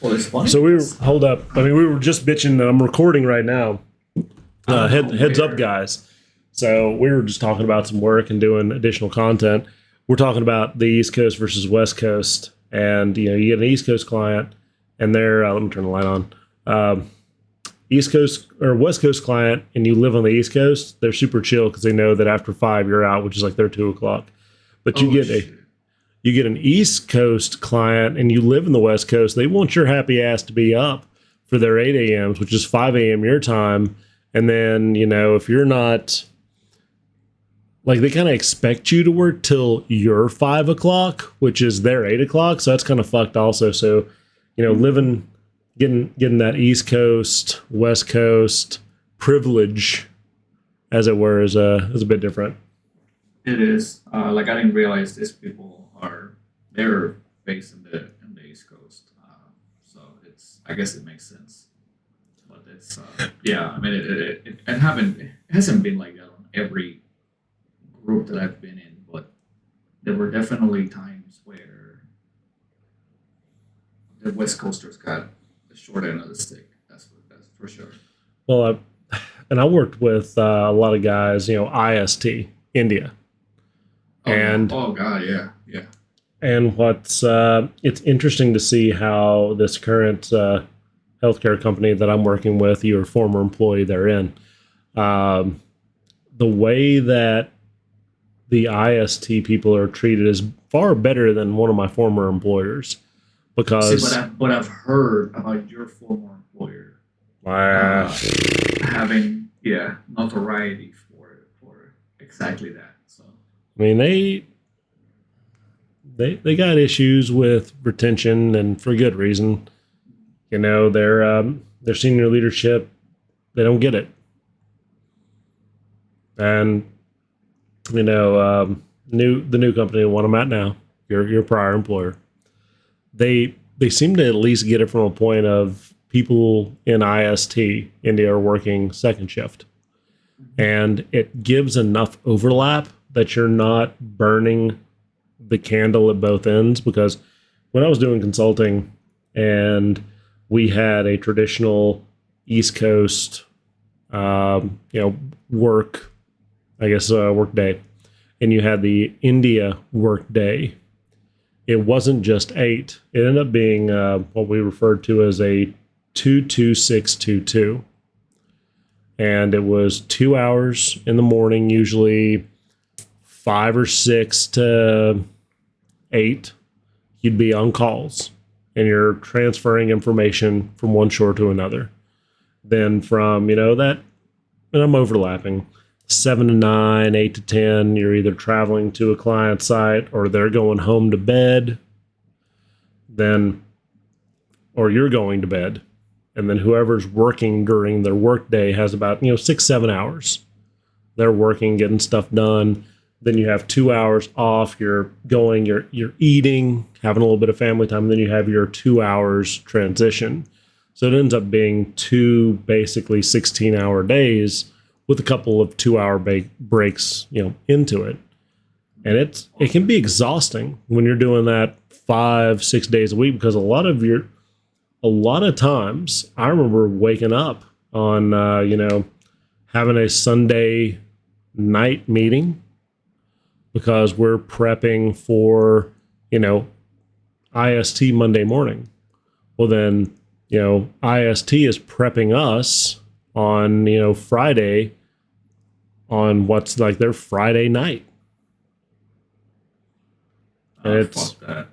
Well, it's funny. So hold up. I mean, we were just bitching that I'm recording right now. Heads up, guys. So we were just talking about some work and doing additional content. We're talking about the East Coast versus West Coast, and you get an East Coast client, and they're let me turn the light on. East Coast or West Coast client, and you live on the East Coast, they're super chill because they know that after 5 you're out, which is like their 2:00. But you get an East Coast client, and you live in the West Coast. They want your happy ass to be up for their 8 a.m.s, which is 5 a.m. your time. And then, if you're not, like, they kind of expect you to work till your 5 o'clock, which is their 8 o'clock. So that's kind of fucked also. So, getting that East Coast, West Coast privilege, as it were, is a bit different. It is. I didn't realize these people they're based in the East Coast. So I guess it makes sense. But it's yeah. I mean, it hasn't been like that on every group that I've been in, but there were definitely times where the West Coasters got the short end of the stick. That's for sure. Well, I worked with a lot of guys, IST, India. Oh God, yeah. And it's interesting to see how this current healthcare company that I'm working with, your former employee therein, the way that the IST people are treated is far better than one of my former employers. Because but I've heard about your former employer having notoriety for exactly that. So I mean, they got issues with retention, and for good reason. Their senior leadership, they don't get it. And the new company, the one I'm at now, your prior employer, they seem to at least get it from a point of people in IST India are working second shift, and it gives enough overlap that you're not burning the candle at both ends. Because when I was doing consulting and we had a traditional East Coast, work day, and you had the India work day, it wasn't just 8. It ended up being what we referred to as a 2-2-6-2-2. And it was 2 hours in the morning, usually 5 or 6 to 8, you'd be on calls, and you're transferring information from one shore to another. Then from, that, and I'm overlapping, 7 to 9, 8 to 10, you're either traveling to a client site or they're going home to bed. Or you're going to bed. And then whoever's working during their workday has about, 6-7 hours. They're working, getting stuff done. Then you have 2 hours off. You're eating, having a little bit of family time. And then you have your 2 hours transition. So it ends up being 2 basically 16-hour days with a couple of 2-hour breaks, into it. And it can be exhausting when you're doing that 5-6 days a week, because a lot of times I remember waking up on, having a Sunday night meeting because we're prepping for, IST Monday morning. Well, then, IST is prepping us on, Friday on what's like their Friday night. Fuck that.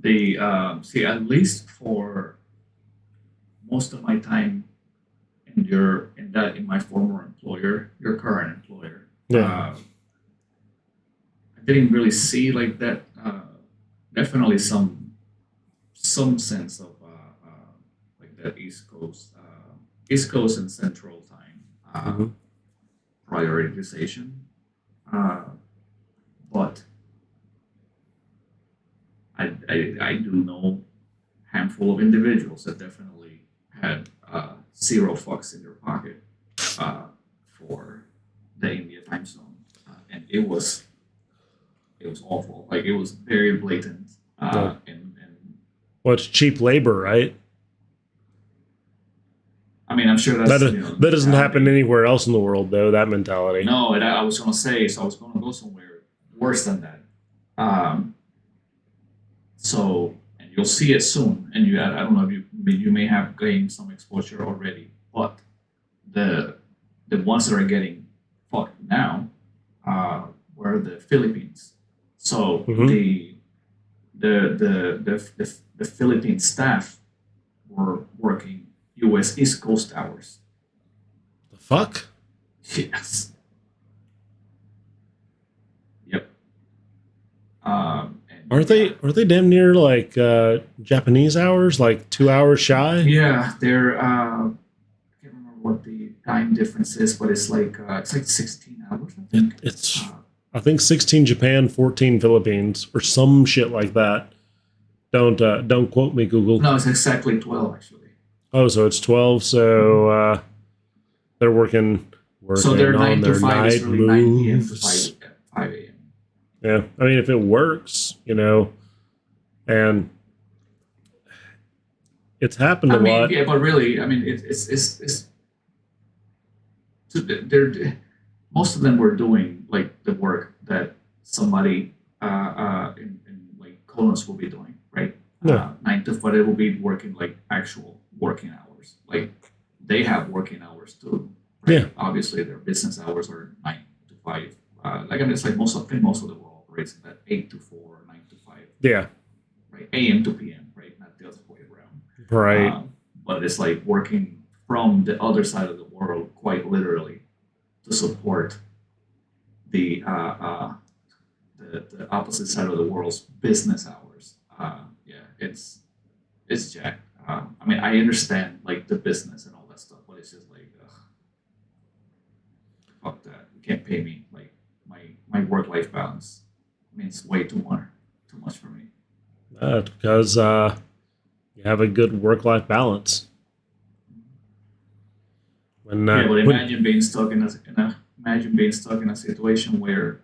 At least for most of my time in my former employer, your current employer, I didn't really see like that. Definitely some sense of like that East Coast and Central time prioritization, but I do know a handful of individuals that definitely had 0 fucks in their pocket for the India time zone, and it was awful. Like, it was very blatant. And well, it's cheap labor, right? I mean, I'm sure that's That doesn't happen anywhere else in the world, though. That mentality. No, and I was gonna say, so I was gonna go somewhere worse than that. Um, so, and you'll see it soon. And I don't know if you may have gained some exposure already, but the the ones that are getting fucked now were the Philippines. So Mhm. the Philippine staff were working U.S. East Coast hours. The fuck? Yes. Yep. And Aren't they damn near like Japanese hours, like 2 hours shy? Yeah, they're. I can't remember what the time difference is, but it's like 16 hours. I think. It's I think 16 Japan, 14 Philippines, or some shit like that. Don't quote me, Google. No, it's exactly 12 actually. Oh, so it's 12. So they're working So their on 9 to their 5 is night really 9 p.m. to moves. 5 a.m. Yeah, I mean, if it works, and it's happened a I mean, lot. yeah, but really, I mean, it's so they're most of them were doing like the work that somebody in like Konos will be doing, right? Yeah. 9 to 5, they will be working like actual working hours. Like they have working hours too, right? Yeah. Obviously, their business hours are 9 to 5. Like I mean, it's like most of the world operates in that 8 to 4, 9 to 5, Yeah. right? AM to PM, right? Not the other way around. Right. But it's like working from the other side of the world, quite literally, to support the the opposite side of the world's business hours. Yeah, it's jacked. I mean, I understand like the business and all that stuff, but it's just like, ugh, fuck that. You can't pay me like my work life balance. I mean, it's way too much for me. Because you have a good work life balance. Yeah, but imagine being stuck imagine being stuck in a situation where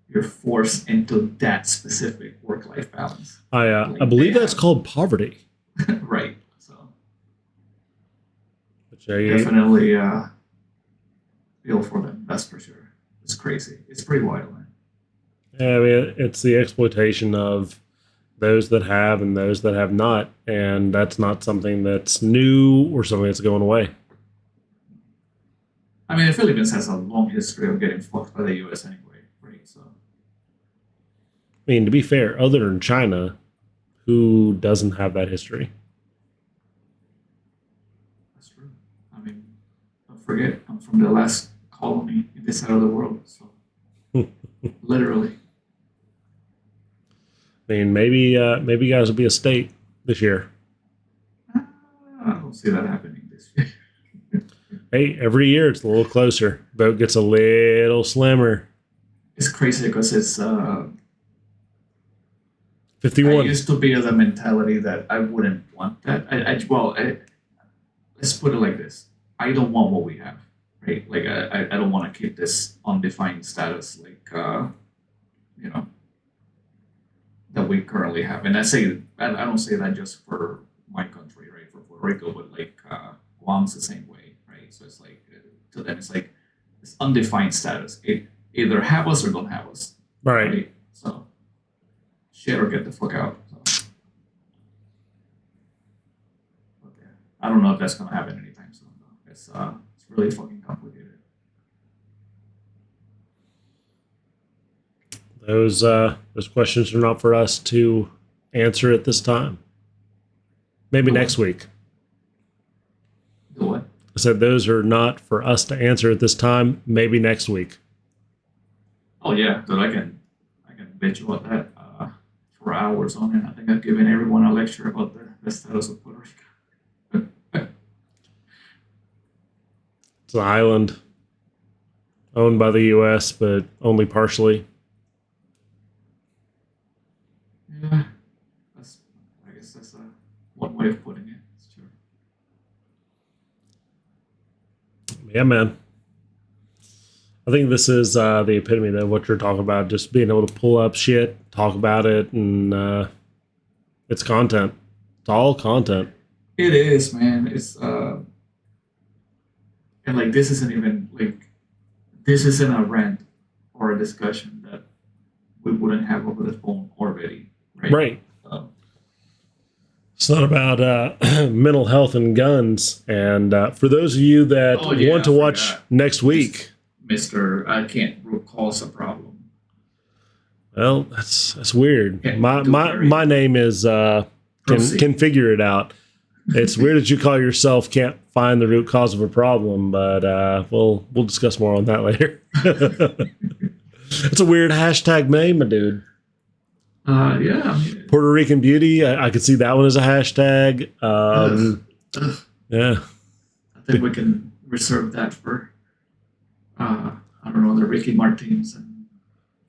you're forced into that specific work life balance. I believe that's called poverty. Right. So Which definitely feel for them. That's for sure. It's crazy. It's pretty wild, man. I mean, it's the exploitation of those that have and those that have not, and that's not something that's new or something that's going away. I mean, the Philippines has a long history of getting fucked by the U.S. anyway, right? So, I mean, to be fair, other than China, who doesn't have that history? that's true. I mean, don't forget, I'm from the last colony in this side of the world, so literally. I mean, maybe you guys will be a state this year. I don't see that happening this year. Hey, every year it's a little closer. Boat gets a little slimmer. It's crazy because it's. I 51. used to be of the mentality that I wouldn't want that. Let's put it like this: I don't want what we have, right? Like I don't want to keep this undefined status, like you know, that we currently have. And I don't say that just for my country, right? For Puerto Rico, but like Guam's the same way, right? So it's like to them, it's like this undefined status. It either have us or don't have us, Right. So shit or get the fuck out. So, but yeah, I don't know if that's gonna happen anytime soon. Though. It's really fucking complicated. Those questions are not for us to answer at this time. Maybe next week. The what? I said those are not for us to answer at this time. Maybe next week. Oh yeah, but I can bitch about that for hours on it. I think I've given everyone a lecture about the status of Puerto Rico. It's an island owned by the U.S., but only partially. Yeah, I guess that's one way of putting it. It's true. Yeah, man. I think this is the epitome of what you're talking about. Just being able to pull up shit, talk about it, and it's content. It's all content. It is, man. It's And like this isn't even like this isn't a rant or a discussion that we wouldn't have over the phone already, right? Right. Um, It's not about mental health and guns. And for those of you that oh yeah, want I to watch forgot. next week, Mister, I can't cause a problem. well, that's weird. Can't My do my very my name is can proceed. figure it out. It's weird that you call yourself can't find the root cause of a problem, but we'll discuss more on that later. It's a weird hashtag name, my dude. Yeah, I mean, Puerto Rican beauty. I could see that one as a hashtag. ugh, ugh. Yeah. I think we can reserve that for I don't know the Ricky Martins and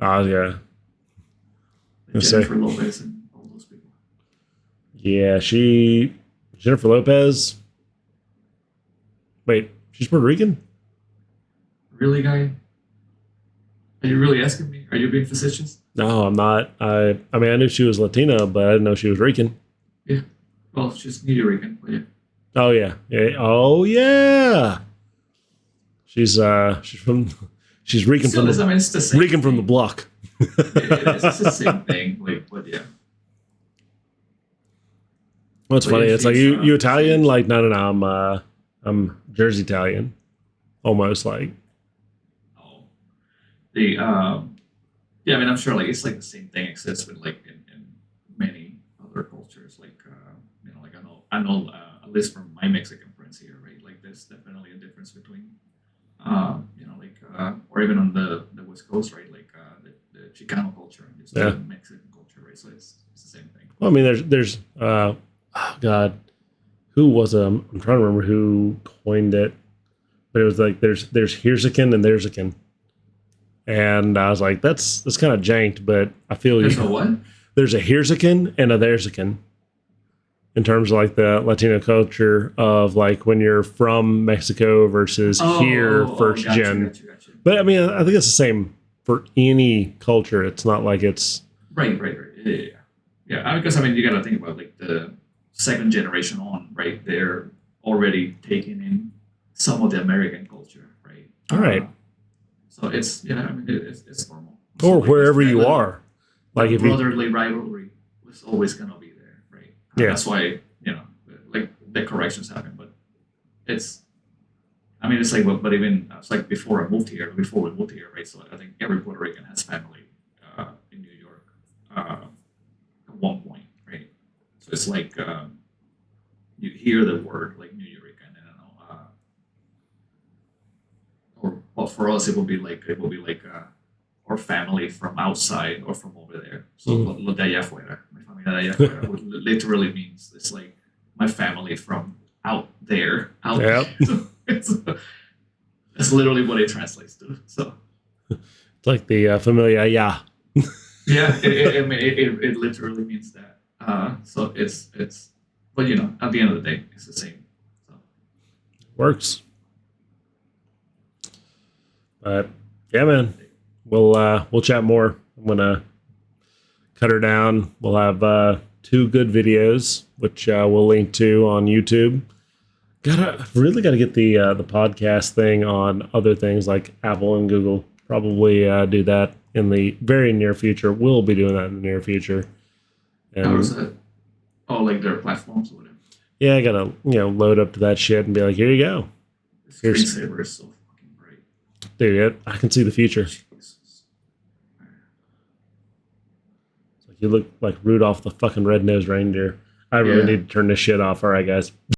Oh yeah. the Say. Jennifer Lopez and all those people. Yeah, Jennifer Lopez. Wait, she's Puerto Rican? Really, guy? Are you really asking me? Are you being facetious? No, I'm not. I mean I knew she was Latina, but I didn't know she was Rican. Yeah. Well, she's New Rican, but yeah. Oh yeah. Oh yeah. She's Rican Still from is, I the mean, it's the same. Rican from the thing. block. It is. It's the same thing. Like, but yeah. What's But funny? yeah, It's like she's, you Italian? she's Like no. I'm Jersey Italian, almost like. oh, the yeah. I mean, I'm sure like it's like the same thing exists with like in many other cultures. Like you know, like I know at least from my Mexican friends here, right? Like there's definitely a difference between you know, like or even on the West Coast, right? Like the Chicano culture and just Yeah. the Mexican culture, right? So it's the same thing. Well, I mean, there's oh God, who was I'm trying to remember who coined it, but it was like there's Here's-a-kin and there's-a-kin, and I was like that's kind of janked, but I feel There's a you. what? There's a Here's-a-kin and a there's-a-kin in terms of like the Latino culture of like when you're from Mexico versus here first got you, gen. got you, got you. But I mean, I think it's the same for any culture. It's not like it's Right. Yeah. Because I mean, you got to think about like the second generation on, right? They're already taking in some of the American culture, right? all right, So it's I mean, it's normal. So or like wherever that you little are. Like if you, brotherly rivalry was always gonna be there, right? Yeah. That's why like the corrections happen, but it's. I mean, it's like, but even it's like before we moved here, right? So I think every Puerto Rican has family in New York at one point, right? So it's like you hear the word like New Rican, and I don't know, or well, for us it will be like our family from outside or from over there. So lo de allá afuera, my familia de allá afuera, which literally means it's like my family from out there, out Yep. there. That's literally what it translates to. So it's like the familia, yeah, yeah, I mean, it literally means that. So it's, but at the end of the day, it's the same. So works. But yeah, man, we'll chat more. I'm gonna cut her down. We'll have 2 good videos, which we'll link to on YouTube. Really gotta get the podcast thing on other things like Apple and Google. Probably do that in the very near future. We'll be doing that in the near future. how And does that? Oh, like their platforms or whatever. yeah, I gotta load up to that shit and be like, here you go, The Here's- screensaver is so fucking bright. dude. I can see the future. Jesus. You look like Rudolph the fucking red-nosed reindeer. I really Yeah. need to turn this shit off. All right, guys.